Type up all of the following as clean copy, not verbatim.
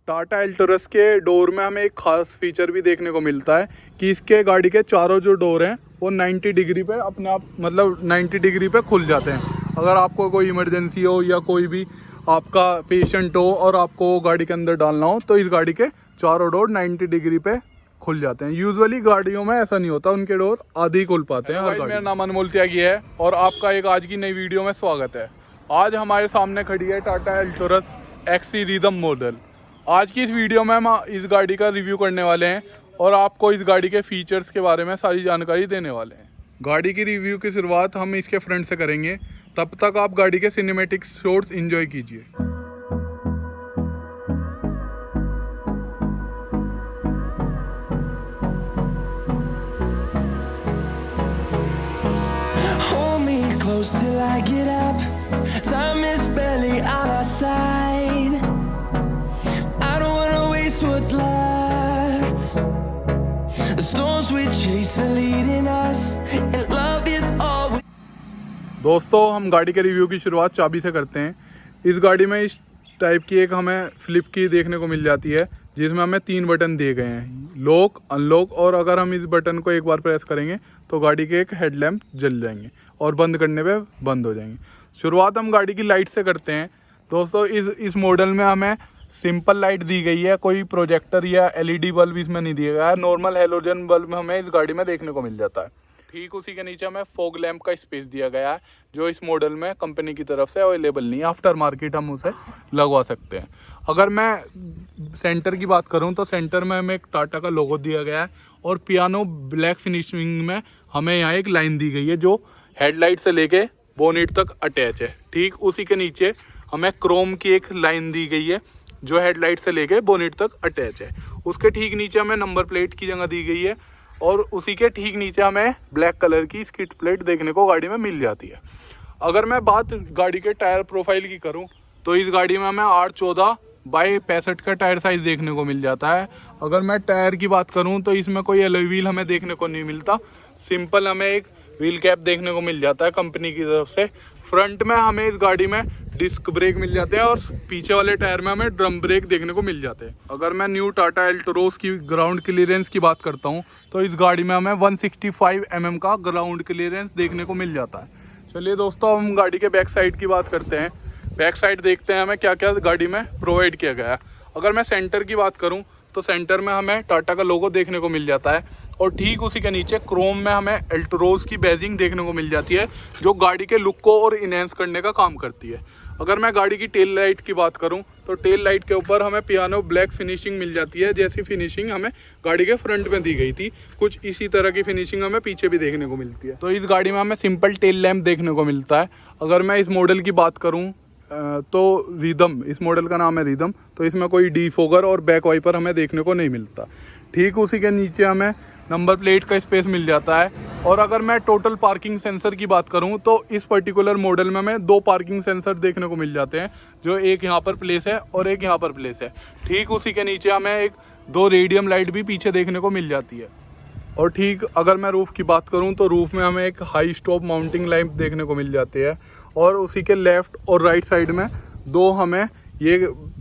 टाटा एल्टोरस के डोर में हमें एक खास फीचर भी देखने को मिलता है कि इसके गाड़ी के चारों जो डोर हैं वो 90 डिग्री पे अपने आप मतलब 90 डिग्री पे खुल जाते हैं। अगर आपको कोई इमरजेंसी हो या कोई भी आपका पेशेंट हो और आपको गाड़ी के अंदर डालना हो तो इस गाड़ी के चारों डोर 90 डिग्री पे खुल जाते हैं। यूजुअली गाड़ियों में ऐसा नहीं होता, उनके डोर आधे ही खुल पाते हैं। मेरा नाम अनमोल त्यागी है और आपका एक आज की नई वीडियो में स्वागत है। आज हमारे सामने खड़ी है टाटा एल्टोरस XC रिदम मॉडल। आज की इस वीडियो में हम इस गाड़ी का रिव्यू करने वाले हैं और आपको इस गाड़ी के फीचर्स के बारे में सारी जानकारी देने वाले हैं। गाड़ी की रिव्यू की शुरुआत हम इसके फ्रंट से करेंगे, तब तक आप गाड़ी के सिनेमैटिक शॉट्स एंजॉय कीजिए। Close till I get up. Time is barely on our side. I don't wanna waste what's left. The storms we chase are leading us, and love is all we... दोस्तों, हम गाड़ी के review की शुरुआत चाबी से करते हैं। इस गाड़ी में इस टाइप की एक हमें फ्लिप की देखने को मिल जाती है जिसमें हमें 3 बटन दिए गए हैं, लॉक, अनलॉक, और अगर हम इस बटन को एक बार प्रेस करेंगे तो गाड़ी के एक हेडलैम्प जल जाएंगे और बंद करने पे बंद हो जाएंगे। शुरुआत हम गाड़ी की लाइट से करते हैं। दोस्तों, इस मॉडल में हमें सिंपल लाइट दी गई है, कोई प्रोजेक्टर या LED बल्ब इसमें नहीं दिया गया है। नॉर्मल हेलोजन बल्ब हमें इस गाड़ी में देखने को मिल जाता है। ठीक उसी के नीचे हमें फॉग लैम्प का स्पेस दिया गया है जो इस मॉडल में कंपनी की तरफ से अवेलेबल नहीं है, आफ्टर मार्केट हम उसे लगवा सकते हैं। अगर मैं सेंटर की बात करूं तो सेंटर में हमें एक टाटा का लोगो दिया गया है और पियानो ब्लैक फिनिशिंग में हमें यहाँ एक लाइन दी गई है जो हेडलाइट से लेके बोनेट तक अटैच है। ठीक उसी के नीचे हमें क्रोम की एक लाइन दी गई है जो हेडलाइट से लेके बोनेट तक अटैच है। उसके ठीक नीचे हमें नंबर प्लेट की जगह दी गई है और उसी के ठीक नीचे हमें ब्लैक कलर की स्किड प्लेट देखने को गाड़ी में मिल जाती है। अगर मैं बात गाड़ी के टायर प्रोफाइल की करूं तो इस गाड़ी में हमें 814 बाई 65 का टायर साइज देखने को मिल जाता है। अगर मैं टायर की बात करूं तो इसमें कोई एलॉय व्हील हमें देखने को नहीं मिलता, सिंपल हमें एक व्हील कैप देखने को मिल जाता है कंपनी की तरफ से। फ्रंट में हमें इस गाड़ी में डिस्क ब्रेक मिल जाते हैं और पीछे वाले टायर में हमें ड्रम ब्रेक देखने को मिल जाते हैं। अगर मैं न्यू टाटा एल्टोरस की ग्राउंड क्लियरेंस की बात करता हूं तो इस गाड़ी में हमें 165 mm का ग्राउंड क्लियरेंस देखने को मिल जाता है। चलिए दोस्तों, हम गाड़ी के बैक साइड की बात करते हैं। बैक साइड देखते हैं हमें क्या क्या गाड़ी में प्रोवाइड किया गया है। अगर मैं सेंटर की बात करूँ तो सेंटर में हमें टाटा का लोगो देखने को मिल जाता है और ठीक उसी के नीचे क्रोम में हमें एल्टोरस की बैजिंग देखने को मिल जाती है जो गाड़ी के लुक को और इनहेंस करने का काम करती है। अगर मैं गाड़ी की टेल लाइट की बात करूं तो टेल लाइट के ऊपर हमें पियानो ब्लैक फिनिशिंग मिल जाती है, जैसी फिनिशिंग हमें गाड़ी के फ्रंट में दी गई थी। कुछ इसी तरह की फिनिशिंग हमें पीछे भी देखने को मिलती है। तो इस गाड़ी में हमें सिंपल टेल लैम्प देखने को मिलता है। अगर मैं इस मॉडल की बात करूँ तो रिदम, इस मॉडल का नाम है रिदम, तो इसमें कोई डीफोगर और बैक वाइपर हमें देखने को नहीं मिलता। ठीक उसी के नीचे हमें नंबर प्लेट का स्पेस मिल जाता है। और अगर मैं टोटल पार्किंग सेंसर की बात करूं तो इस पर्टिकुलर मॉडल में हमें 2 पार्किंग सेंसर देखने को मिल जाते हैं, जो एक यहां पर प्लेस है और एक यहां पर प्लेस है। ठीक उसी के नीचे हमें 2 रेडियम लाइट भी पीछे देखने को मिल जाती है। और ठीक अगर मैं रूफ़ की बात करूं तो रूफ़ में हमें एक हाई स्टॉप माउंटिंग लैंप देखने को मिल जाती है और उसी के लेफ़्ट और राइट साइड में 2 हमें ये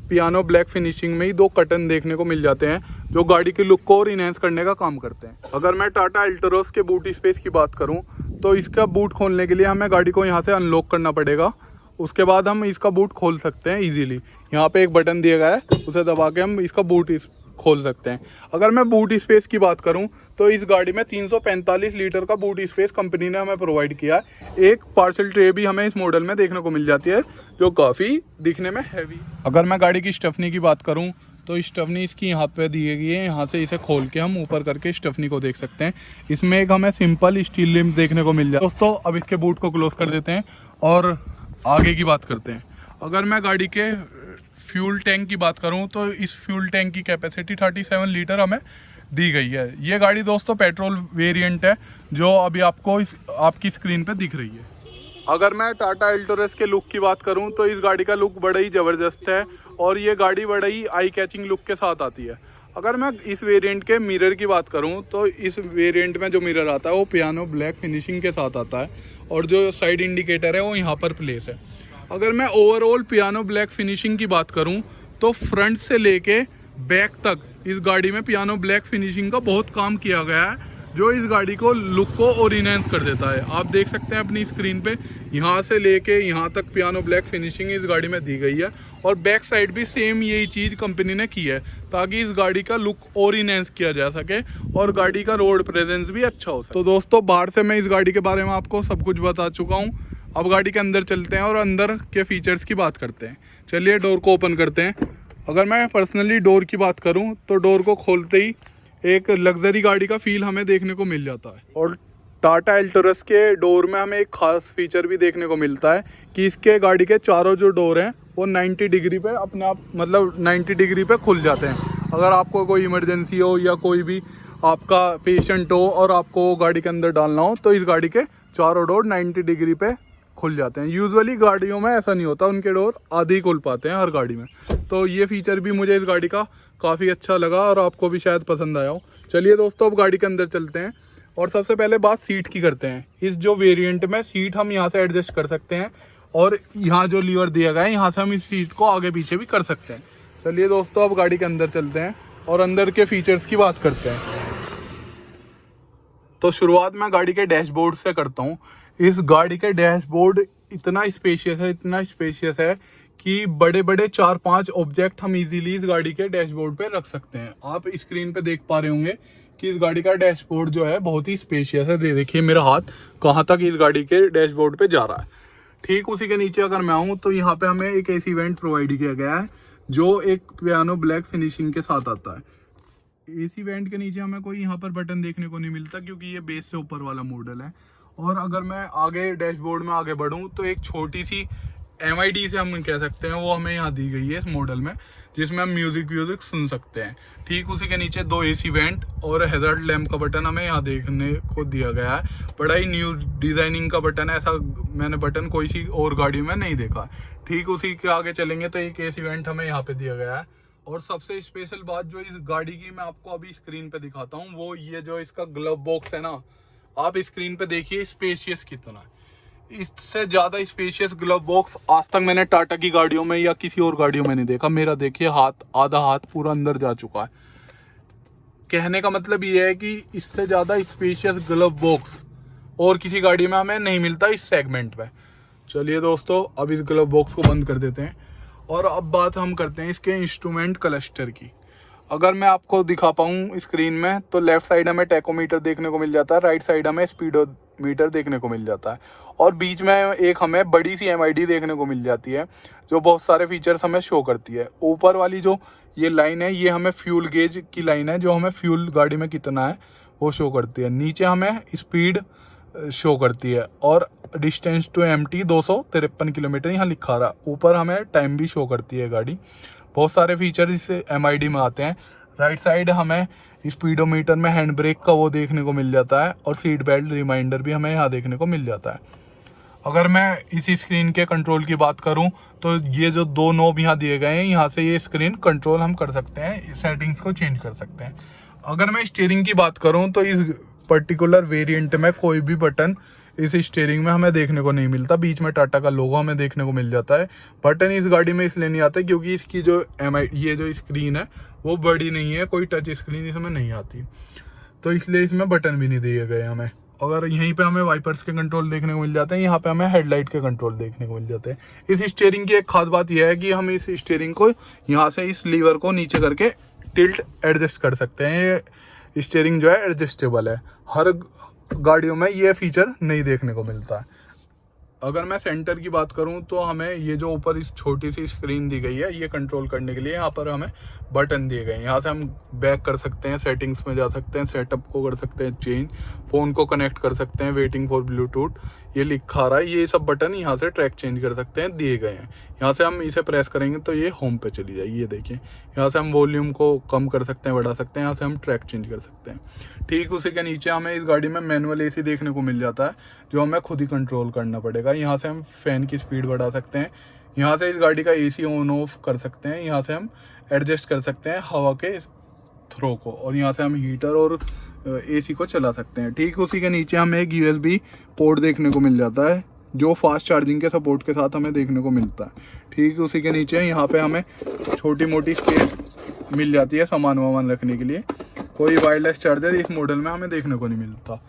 पियानो ब्लैक फिनिशिंग में ही 2 कर्टन देखने को मिल जाते हैं जो गाड़ी के लुक को और इनहेंस करने का काम करते हैं। अगर मैं टाटा एल्टोरस के बूट स्पेस की बात करूं तो इसका बूट खोलने के लिए हमें गाड़ी को यहां से अनलॉक करना पड़ेगा। उसके बाद हम इसका बूट खोल सकते हैं इजीली। यहाँ पे एक बटन दिया गया है, उसे दबा के हम इसका बूट खोल सकते हैं। अगर मैं बूट स्पेस की बात करूं तो इस गाड़ी में 345 लीटर का बूट स्पेस कंपनी ने हमें प्रोवाइड किया है। एक पार्सल ट्रे भी हमें इस मॉडल में देखने को मिल जाती है जो काफ़ी दिखने में हैवी। अगर मैं गाड़ी की स्टफनी की बात करूं तो स्टफनी इसकी यहाँ पे दी गई है, यहाँ से इसे खोल के हम ऊपर करके स्टफनी को देख सकते हैं। इसमें एक हमें सिंपल स्टील लिम्ब देखने को मिल जाए। दोस्तों, अब इसके बूट को क्लोज कर देते हैं और आगे की बात करते हैं। अगर मैं गाड़ी के फ्यूल टैंक की बात करूं तो इस फ्यूल टैंक की कैपेसिटी 37 लीटर हमें दी गई है। ये गाड़ी दोस्तों पेट्रोल वेरिएंट है जो अभी आपको आपकी स्क्रीन पे दिख रही है। अगर मैं टाटा एल्टोरस के लुक की बात करूं तो इस गाड़ी का लुक बड़ा ही ज़बरदस्त है और ये गाड़ी बड़ा ही आई कैचिंग लुक के साथ आती है। अगर मैं इस वेरिएंट के मिरर की बात करूं तो इस वेरिएंट में जो मिरर आता है वो पियानो ब्लैक फिनिशिंग के साथ आता है और जो साइड इंडिकेटर है वो यहाँ पर प्लेस है। अगर मैं ओवरऑल पियानो ब्लैक फिनिशिंग की बात करूं तो फ्रंट से लेके बैक तक इस गाड़ी में पियानो ब्लैक फिनिशिंग का बहुत काम किया गया है, जो इस गाड़ी को लुक को और इनहेंस कर देता है। आप देख सकते हैं अपनी स्क्रीन पे, यहाँ से लेके यहाँ तक पियानो ब्लैक फिनिशिंग इस गाड़ी में दी गई है। और बैक साइड भी सेम यही चीज़ कंपनी ने की है, ताकि इस गाड़ी का लुक और इनहेंस किया जा सके और गाड़ी का रोड प्रेजेंस भी अच्छा हो सके। तो दोस्तों, बाहर से मैं इस गाड़ी के बारे में आपको सब कुछ बता चुका हूँ। अब गाड़ी के अंदर चलते हैं और अंदर के फीचर्स की बात करते हैं। चलिए डोर को ओपन करते हैं। अगर मैं पर्सनली डोर की बात करूं तो डोर को खोलते ही एक लग्जरी गाड़ी का फील हमें देखने को मिल जाता है। और टाटा एल्टोरस के डोर में हमें एक खास फीचर भी देखने को मिलता है कि इसके गाड़ी के चारों जो डोर हैं वो 90 डिग्री पे अपने आप, मतलब 90 डिग्री पे खुल जाते हैं। अगर आपको कोई इमरजेंसी हो या कोई भी आपका पेशेंट हो और आपको गाड़ी के अंदर डालना हो, तो इस गाड़ी के चारों डोर 90 डिग्री पे खुल जाते हैं। यूजुअली गाड़ियों में ऐसा नहीं होता, उनके डोर आधे ही खुल पाते हैं हर गाड़ी में। तो ये फीचर भी मुझे इस गाड़ी का काफ़ी अच्छा लगा और आपको भी शायद पसंद आया हो। चलिए दोस्तों, अब गाड़ी के अंदर चलते हैं और सबसे पहले बात सीट की करते हैं। इस जो वेरिएंट में सीट हम यहाँ से एडजस्ट कर सकते हैं और यहाँ जो लीवर दिया गया है यहाँ से हम इस सीट को आगे पीछे भी कर सकते हैं। चलिए दोस्तों, अब गाड़ी के अंदर चलते हैं और अंदर के फीचर्स की बात करते हैं। तो शुरुआत मैं गाड़ी के डैशबोर्ड से करता हूँ। इस गाड़ी के डैशबोर्ड इतना स्पेशियस है कि बड़े बड़े 4-5 ऑब्जेक्ट हम इजीली इस गाड़ी के डैशबोर्ड पे रख सकते हैं। आप स्क्रीन पे देख पा रहे होंगे कि इस गाड़ी का डैशबोर्ड जो है बहुत ही स्पेशियस है। देखिए मेरा हाथ कहाँ तक इस गाड़ी के डैशबोर्ड पे जा रहा है। ठीक उसी के नीचे अगर मैं आऊँ तो यहाँ पे हमें एक एसी वेंट प्रोवाइड किया गया है, जो एक पियानो ब्लैक फिनिशिंग के साथ आता है। एसी वेंट के नीचे हमें कोई यहाँ पर बटन देखने को नहीं मिलता, क्योंकि ये बेस से ऊपर वाला मॉडल है। और अगर मैं आगे डैशबोर्ड में आगे बढ़ूँ तो एक छोटी सी MID से हम कह सकते हैं, वो हमें यहाँ दी गई है इस मॉडल में, जिसमें हम म्यूजिक सुन सकते हैं। ठीक उसी के नीचे 2 AC वेंट और हैजार्ड लैम्प का बटन हमें यहाँ देखने को दिया गया है। बड़ा ही न्यू डिजाइनिंग का बटन है, ऐसा मैंने बटन कोई सी और गाड़ी में नहीं देखा। ठीक उसी के आगे चलेंगे तो एक AC वेंट हमें यहाँ पे दिया गया है। और सबसे स्पेशल बात जो इस गाड़ी की मैं आपको अभी स्क्रीन पे दिखाता हूँ, वो ये जो इसका ग्लव बॉक्स है ना, आप स्क्रीन पे देखिए स्पेशियस कितना है। इससे ज्यादा स्पेशियस ग्लव बॉक्स आज तक मैंने टाटा की गाड़ियों में या किसी और गाड़ियों में नहीं देखा। मेरा देखिए हाथ, आधा हाथ पूरा अंदर जा चुका है। कहने का मतलब ये है कि इससे ज्यादा स्पेशियस ग्लव बॉक्स और किसी गाड़ी में हमें नहीं मिलता इस सेगमेंट पे। चलिए दोस्तों, अब इस ग्लव बॉक्स को बंद कर देते हैं और अब बात हम करते हैं इसके इंस्ट्रूमेंट क्लस्टर की। अगर मैं आपको दिखा पाऊँ स्क्रीन में तो लेफ्ट साइड हमें टैकोमीटर देखने को मिल जाता है, राइट साइड हमें स्पीडोमीटर देखने को मिल जाता है और बीच में एक हमें बड़ी सी MID देखने को मिल जाती है, जो बहुत सारे फीचर्स हमें शो करती है। ऊपर वाली जो ये लाइन है, ये हमें फ्यूल गेज की लाइन है, जो हमें फ्यूल गाड़ी में कितना है वो शो करती है। नीचे हमें स्पीड शो करती है और डिस्टेंस टू एम्प्टी 253 किलोमीटर यहाँ लिखा रहा। ऊपर हमें टाइम भी शो करती है गाड़ी। बहुत सारे फीचर इस MID में आते हैं। राइट साइड हमें स्पीडोमीटर में हैंड ब्रेक का वो देखने को मिल जाता है और सीट बेल्ट रिमाइंडर भी हमें यहाँ देखने को मिल जाता है। अगर मैं इसी स्क्रीन के कंट्रोल की बात करूं तो ये जो 2 नॉब यहाँ दिए गए हैं, यहाँ से ये स्क्रीन कंट्रोल हम कर सकते हैं, सेटिंग्स को चेंज कर सकते हैं। अगर मैं स्टीयरिंग की बात करूं तो इस पर्टिकुलर वेरिएंट में कोई भी बटन इस स्टीयरिंग में हमें देखने को नहीं मिलता। बीच में टाटा का लोगो हमें देखने को मिल जाता है। बटन इस गाड़ी में इसलिए नहीं आता क्योंकि इसकी जो ये जो स्क्रीन है वो बड़ी नहीं है, कोई टच स्क्रीन इसमें नहीं आती, तो इसलिए इसमें बटन भी नहीं दिए गए हमें। अगर यहीं पे हमें वाइपर्स के कंट्रोल देखने को मिल जाते हैं, यहाँ पे हमें हेडलाइट के कंट्रोल देखने को मिल जाते हैं। इस स्टीयरिंग की एक खास बात यह है कि हम इस स्टीयरिंग को यहाँ से इस लीवर को नीचे करके टिल्ट एडजस्ट कर सकते हैं। ये स्टीयरिंग जो है एडजस्टेबल है, हर गाड़ियों में ये फीचर नहीं देखने को मिलता है। अगर मैं सेंटर की बात करूं तो हमें ये जो ऊपर इस छोटी सी स्क्रीन दी गई है, ये कंट्रोल करने के लिए यहाँ पर हमें बटन दिए गए हैं। यहाँ से हम बैक कर सकते हैं, सेटिंग्स में जा सकते हैं, सेटअप को कर सकते हैं चेंज, फ़ोन को कनेक्ट कर सकते हैं, वेटिंग फॉर ब्लूटूथ ये लिखा रहा है, ये सब बटन यहाँ से ट्रैक चेंज कर सकते हैं, दिए गए हैं। यहाँ से हम इसे प्रेस करेंगे तो ये होम पे चली जाएगी। ये देखिए, यहाँ से हम वॉल्यूम को कम कर सकते हैं, बढ़ा सकते हैं, यहाँ से हम ट्रैक चेंज कर सकते हैं। ठीक उसी के नीचे हमें इस गाड़ी में मैनुअल AC देखने को मिल जाता है, जो हमें खुद ही कंट्रोल करना पड़ेगा। यहाँ से हम फैन की स्पीड बढ़ा सकते हैं, यहाँ से इस गाड़ी का AC ऑन ऑफ कर सकते हैं, यहाँ से हम एडजस्ट कर सकते हैं हवा के थ्रो को, और यहाँ से हम हीटर और AC को चला सकते हैं। ठीक उसी के नीचे हमें एक USB पोर्ट देखने को मिल जाता है, जो फास्ट चार्जिंग के सपोर्ट के साथ हमें देखने को मिलता है। ठीक उसी के नीचे यहाँ पे हमें छोटी मोटी स्पेस मिल जाती है सामान वामान रखने के लिए। कोई वायरलेस चार्जर इस मॉडल में हमें देखने को नहीं मिलता।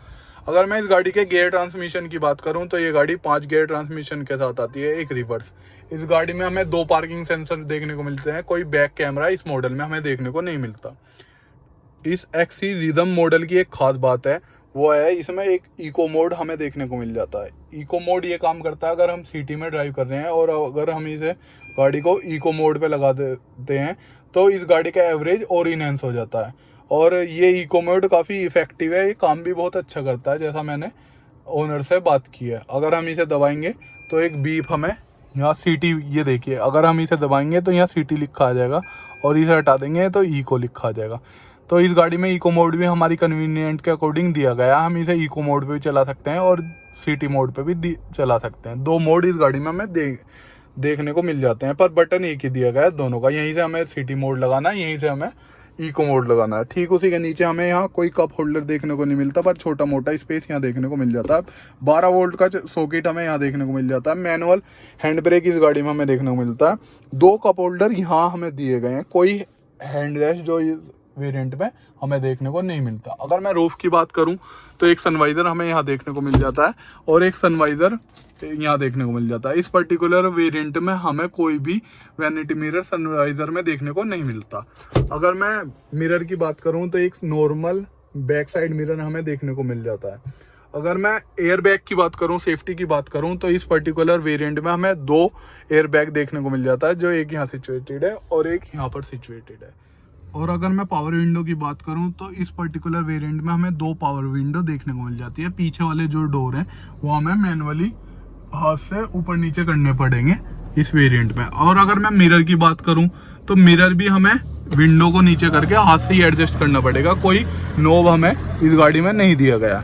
अगर मैं इस गाड़ी के गियर ट्रांसमिशन की बात करूं तो ये गाड़ी 5 गियर ट्रांसमिशन के साथ आती है, एक रिवर्स। इस गाड़ी में हमें 2 पार्किंग सेंसर देखने को मिलते हैं। कोई बैक कैमरा इस मॉडल में हमें देखने को नहीं मिलता। इस एक्सी रिदम मॉडल की एक खास बात है, वो है इसमें एक इको मोड हमें देखने को मिल जाता है। इको मोड ये काम करता है अगर हम सिटी में ड्राइव कर रहे हैं और अगर हम इसे गाड़ी को इको मोड पे लगा देते हैं तो इस गाड़ी का एवरेज और इनहेंस हो जाता है। और ये इको मोड काफ़ी इफेक्टिव है, ये काम भी बहुत अच्छा करता है, जैसा मैंने ओनर से बात की है। अगर हम इसे दबाएंगे तो एक बीप हमें यहाँ सिटी, ये देखिए अगर हम इसे दबाएंगे तो यहाँ सिटी लिखा आ जाएगा और इसे हटा देंगे तो इको लिखा आ जाएगा। तो इस गाड़ी में इको मोड भी हमारी कन्वीनियंट के अकॉर्डिंग दिया गया है। हम इसे इको मोड पे भी चला सकते हैं और सिटी मोड पे भी चला सकते हैं। 2 मोड इस गाड़ी में हमें देखने को मिल जाते हैं, पर बटन एक ही दिया गया है दोनों का। यहीं से हमें सिटी मोड लगाना है, यहीं से हमें इको मोड लगाना है। ठीक उसी के नीचे हमें यहाँ कोई कप होल्डर देखने को नहीं मिलता, पर छोटा मोटा स्पेस यहाँ देखने को मिल जाता है। 12 वोल्ट का सॉकेट हमें यहाँ देखने को मिल जाता है। मैनुअल हैंड ब्रेक इस गाड़ी में हमें देखने को मिलता है। 2 कप होल्डर यहाँ हमें दिए गए हैं। कोई हैंड रेस्ट जो वेरिएंट में हमें देखने को नहीं मिलता। अगर मैं रूफ की बात करूं तो एक सनवाइजर हमें यहाँ देखने को मिल जाता है और एक सनवाइजर यहाँ देखने को मिल जाता है। इस पर्टिकुलर वेरिएंट में हमें कोई भी वैनिटी मिरर सनवाइजर में देखने को नहीं मिलता। अगर मैं मिरर की बात करूं तो एक नॉर्मल बैक साइड मिरर हमें देखने को मिल जाता है। अगर मैं एयर बैग की बात करूं, सेफ्टी की बात करूं तो इस पर्टिकुलर वेरिएंट में हमें 2 एयर बैग देखने को मिल जाता है, जो एक यहाँ सिचुएटेड है और एक यहाँ पर सिचुएटेड है। और अगर मैं पावर विंडो की बात करूं तो इस पर्टिकुलर वेरिएंट में हमें 2 पावर विंडो देखने को मिल जाती है। पीछे वाले जो डोर हैं वो हमें मैनुअली हाथ से ऊपर नीचे करने पड़ेंगे इस वेरिएंट में। और अगर मैं मिरर की बात करूं तो मिरर भी हमें विंडो को नीचे करके हाथ से ही एडजस्ट करना पड़ेगा, कोई नोब हमें इस गाड़ी में नहीं दिया गया।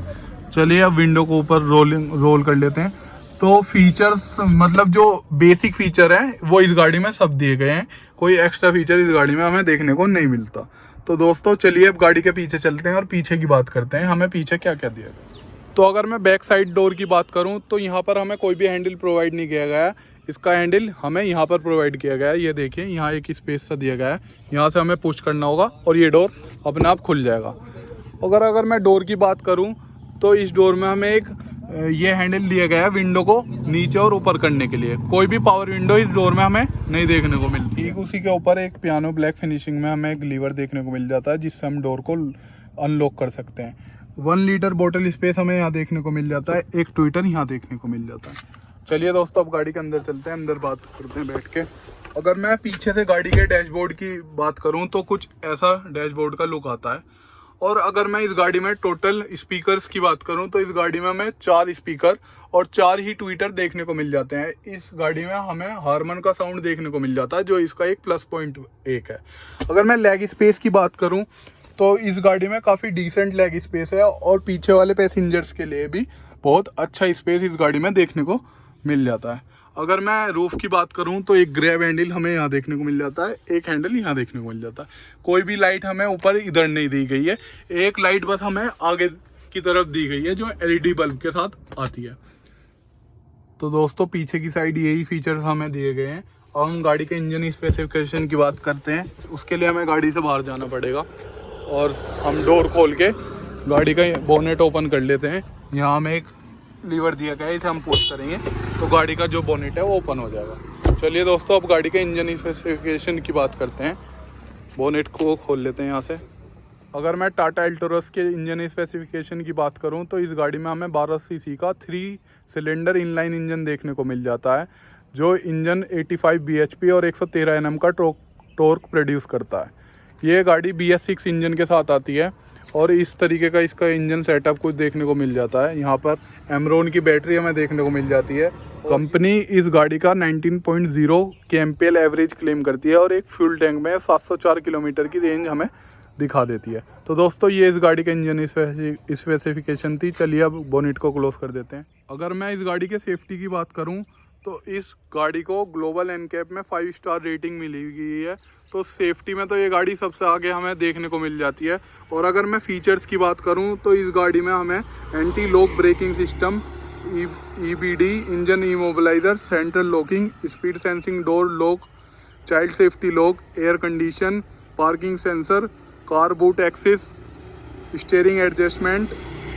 चलिए अब विंडो को ऊपर रोल कर लेते हैं। तो फीचर्स, मतलब जो बेसिक फीचर है वो इस गाड़ी में सब दिए गए हैं। कोई एक्स्ट्रा फीचर इस गाड़ी में हमें देखने को नहीं मिलता। तो दोस्तों चलिए अब गाड़ी के पीछे चलते हैं और पीछे की बात करते हैं, हमें पीछे क्या क्या दिया गया। तो अगर मैं बैक साइड डोर की बात करूं तो यहाँ पर हमें कोई भी हैंडल प्रोवाइड नहीं किया गया है। इसका हैंडल हमें यहाँ पर प्रोवाइड किया गया है। ये देखिए यहाँ एक स्पेस सा दिया गया है, यहाँ से हमें पुश करना होगा और ये डोर अपने आप खुल जाएगा। अगर मैं डोर की बात करूँ तो इस डोर में हमें एक ये हैंडल दिया गया है विंडो को नीचे और ऊपर करने के लिए। कोई भी पावर विंडो इस डोर में हमें नहीं देखने को मिलती। ठीक उसी के ऊपर एक पियानो ब्लैक फिनिशिंग में हमें एक लीवर देखने को मिल जाता है, जिससे हम डोर को अनलॉक कर सकते हैं। 1 लीटर बोतल स्पेस हमें यहाँ देखने को मिल जाता है। एक ट्विटर यहाँ देखने को मिल जाता है। चलिए दोस्तों अब गाड़ी के अंदर चलते हैं, अंदर बात करते हैं बैठ के। अगर मैं पीछे से गाड़ी के डैशबोर्ड की बात करूँ तो कुछ ऐसा डैशबोर्ड का लुक आता है। और अगर मैं इस गाड़ी में टोटल स्पीकर्स की बात करूं तो इस गाड़ी में हमें 4 स्पीकर और 4 ही ट्विटर देखने को मिल जाते हैं। इस गाड़ी में हमें हारमन का साउंड देखने को मिल जाता है, जो इसका एक प्लस पॉइंट एक है। अगर मैं लेग स्पेस की बात करूं तो इस गाड़ी में काफ़ी डिसेंट लेग स्पेस है और पीछे वाले पैसेंजर्स के लिए भी बहुत अच्छा स्पेस इस गाड़ी में देखने को मिल जाता है। अगर मैं रूफ की बात करूं तो एक ग्रैब हैंडल हमें यहाँ देखने को मिल जाता है, एक हैंडल यहाँ देखने को मिल जाता है। कोई भी लाइट हमें ऊपर इधर नहीं दी गई है, एक लाइट बस हमें आगे की तरफ दी गई है जो LED बल्ब के साथ आती है। तो दोस्तों पीछे की साइड यही फीचर्स हमें दिए गए हैं। और हम गाड़ी के इंजन स्पेसिफिकेशन की बात करते हैं, उसके लिए हमें गाड़ी से बाहर जाना पड़ेगा और हम डोर खोल के गाड़ी का बोनेट ओपन कर लेते हैं। यहाँ हमें एक लीवर दिया गया है, इसे हम पुश करेंगे तो गाड़ी का जो बोनेट है वो ओपन हो जाएगा। चलिए दोस्तों अब गाड़ी के इंजन स्पेसिफिकेशन की बात करते हैं। बोनेट को खोल लेते हैं यहाँ से। अगर मैं टाटा एल्टोरस के इंजन स्पेसिफिकेशन की बात करूं तो इस गाड़ी में हमें 12 सीसी का 3 सिलेंडर इनलाइन इंजन देखने को मिल जाता है, जो इंजन 85 bhp और 113 Nm का टॉर्क प्रोड्यूस करता है। ये गाड़ी BS6 इंजन के साथ आती है और इस तरीके का इसका इंजन सेटअप कुछ देखने को मिल जाता है। यहाँ पर एमरॉन की बैटरी हमें देखने को मिल जाती है। कंपनी इस गाड़ी का 19.0 kmpl एवरेज क्लेम करती है और एक फ्यूल टैंक में 704 किलोमीटर की रेंज हमें दिखा देती है। तो दोस्तों ये इस गाड़ी का इंजन स्पेसिफिकेशन थी। चलिए अब बोनेट को क्लोज कर देते हैं। अगर मैं इस गाड़ी के सेफ्टी की बात करूं तो इस गाड़ी को ग्लोबल एनकैप में 5 स्टार रेटिंग मिली हुई है। तो सेफ्टी में तो ये गाड़ी सबसे आगे हमें देखने को मिल जाती है। और अगर मैं फीचर्स की बात करूं तो इस गाड़ी में हमें anti lock braking system, EBD, engine immobiliser, central locking, speed sensing door lock, child safety lock, air condition, parking sensor, car boot axis, steering adjustment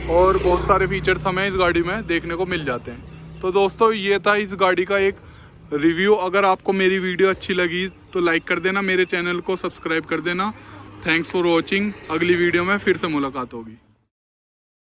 और बहुत सारे फीचर्स हमें इस गाड़ी में देखने को मिल जाते हैं। तो दोस्तों ये था इस गाड़ी का एक रिव्यू। अगर आपको मेरी वीडियो अच्छी लगी तो लाइक कर देना, मेरे चैनल को सब्सक्राइब कर देना। Thanks for watching. अगली वीडियो में फिर से मुलाकात होगी।